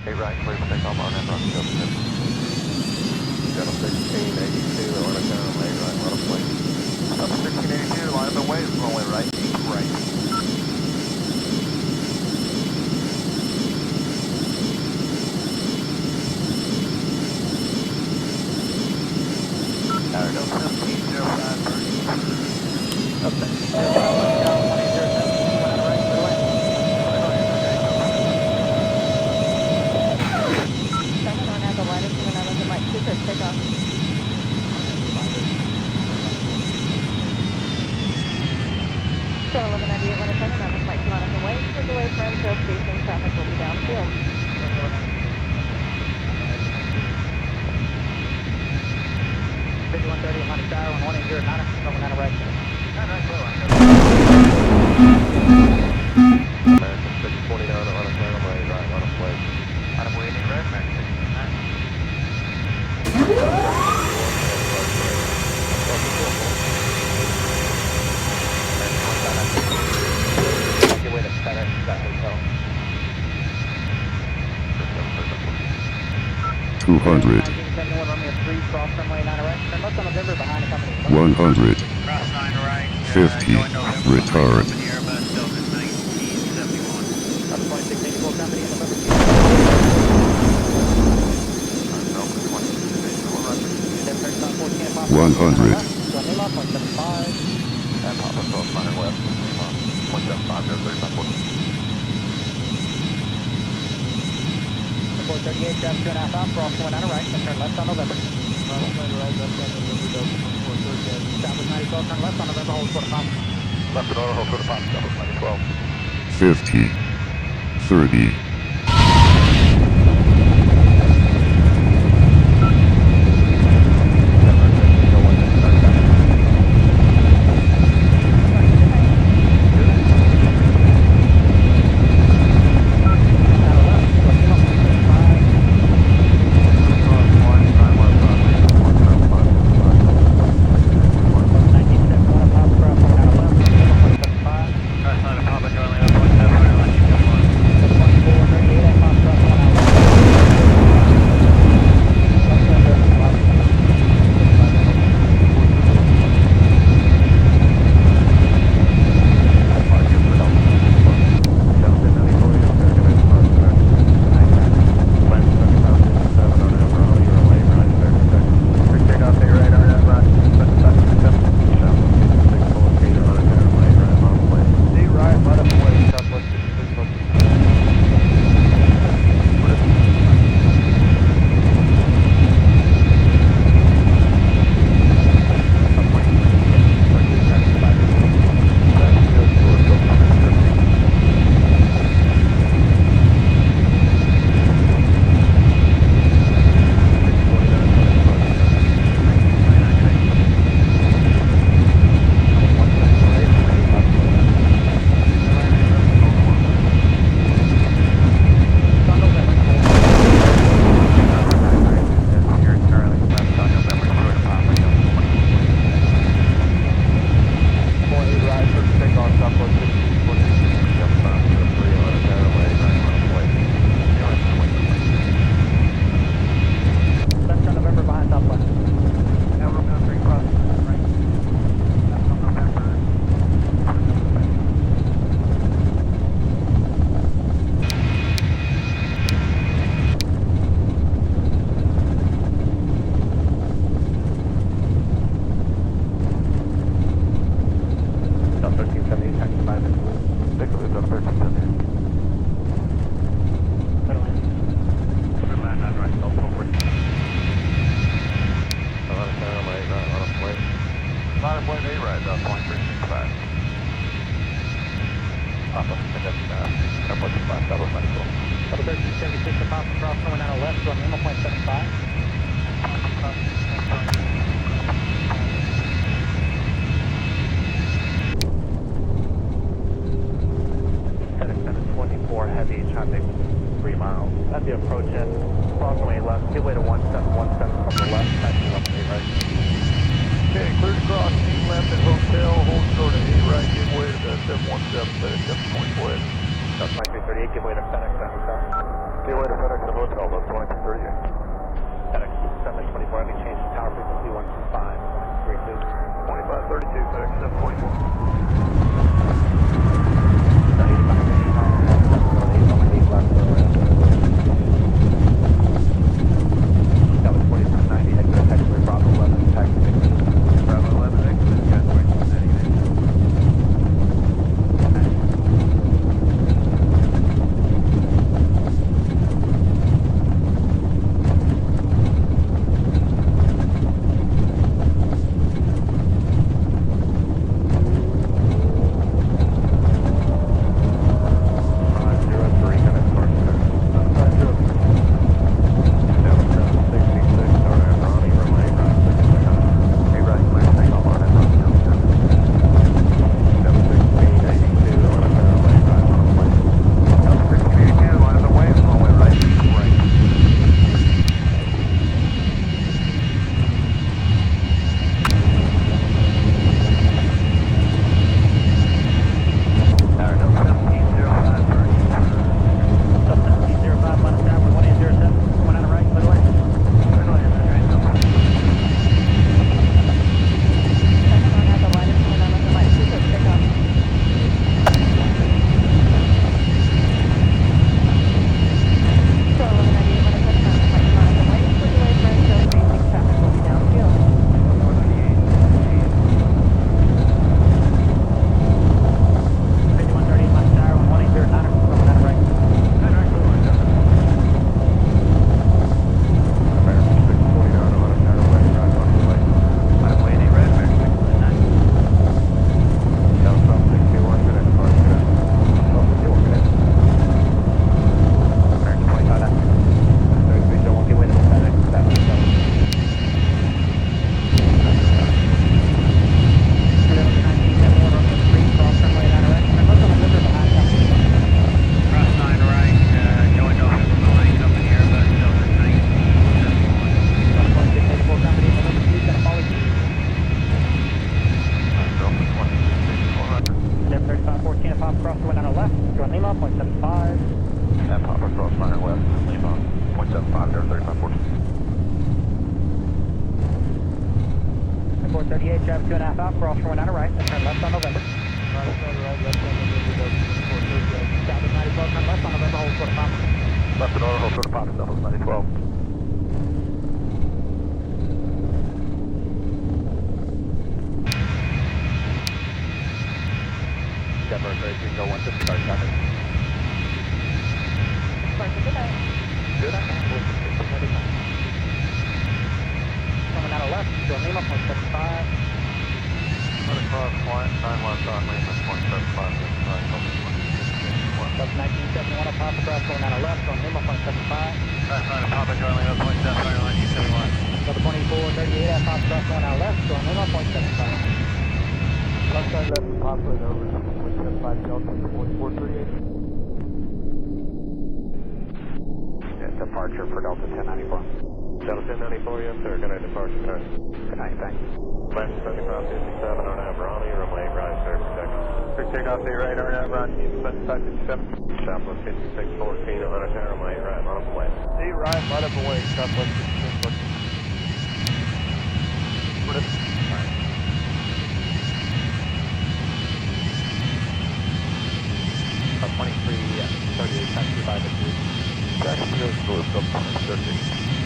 Hey, right, clear for takeoff on that rock. Got a 1682 on a down lane, right, on a plane. Up 1682, line up and wave, runway right, right. Arrow 1705, Bernie. Up 1705, Moscow, 1807, one out of right, clear to land. Someone on at the lattice and another that might take off. So 1198, 107, Atlas Mike 2 on the way. Take away from Trail Station, traffic will be downfield. 5130, Honda Star, 1809, someone out of right. American 629 on a down lane, right, on a plane. Out of way, red, American 629. Give way to FedEx, that hotel. 200, 1971, Romeo 3, cross runway 9 right, turn left on November behind the company. 100, Cross 9 right. 50, return. Airbus Delta 1971. Up 2684 company in November 2. Delta 2684. 735, 14 Papa. 100. So Nila, 0.75. And Papa 1200 west. 0.75, 035, 438, traffic 2.5 out, cross going out of right, then turn left on November. Right, left on November, Delta 438. Southwest 9012, turn left on November, hold quarter pop. Left and auto, hold quarter pop, Delta 2012. 50, 30, 1376 to Papa Cross, coming out of left, going Lima, 0.75. Heavy traffic, 3 miles. That'd be approaching approximately left. Give way to 1717 from the left, taxi left, right. Okay, clear to cross, keep left at hotel, hold short at 8 right, give way to the 717, FedEx 7.4. That's my 338, give way to FedEx at hotel. Okay, way to FedEx and Hotel, that's 2238. FedEx 724, having changed to tower frequency 125.32. 2532, FedEx 724. That was 4790, head to the taxiway Bravo 11, taxi 6. Bravo 11, exit, got 4298. Departure for Delta 1094. Delta 1094, yes sir, good night, departure, sir. Good night, thanks. Left 7557 on Aviation, runway right, sir, protect. Sir, takeoff the right on Aviation, 7557. Southwest 5614 on a runway right, line up away. See right, line up away, Southwest 5614. What is it? Right. About 23, 38, taxi by the 2. Taxi goes to the sub 2030.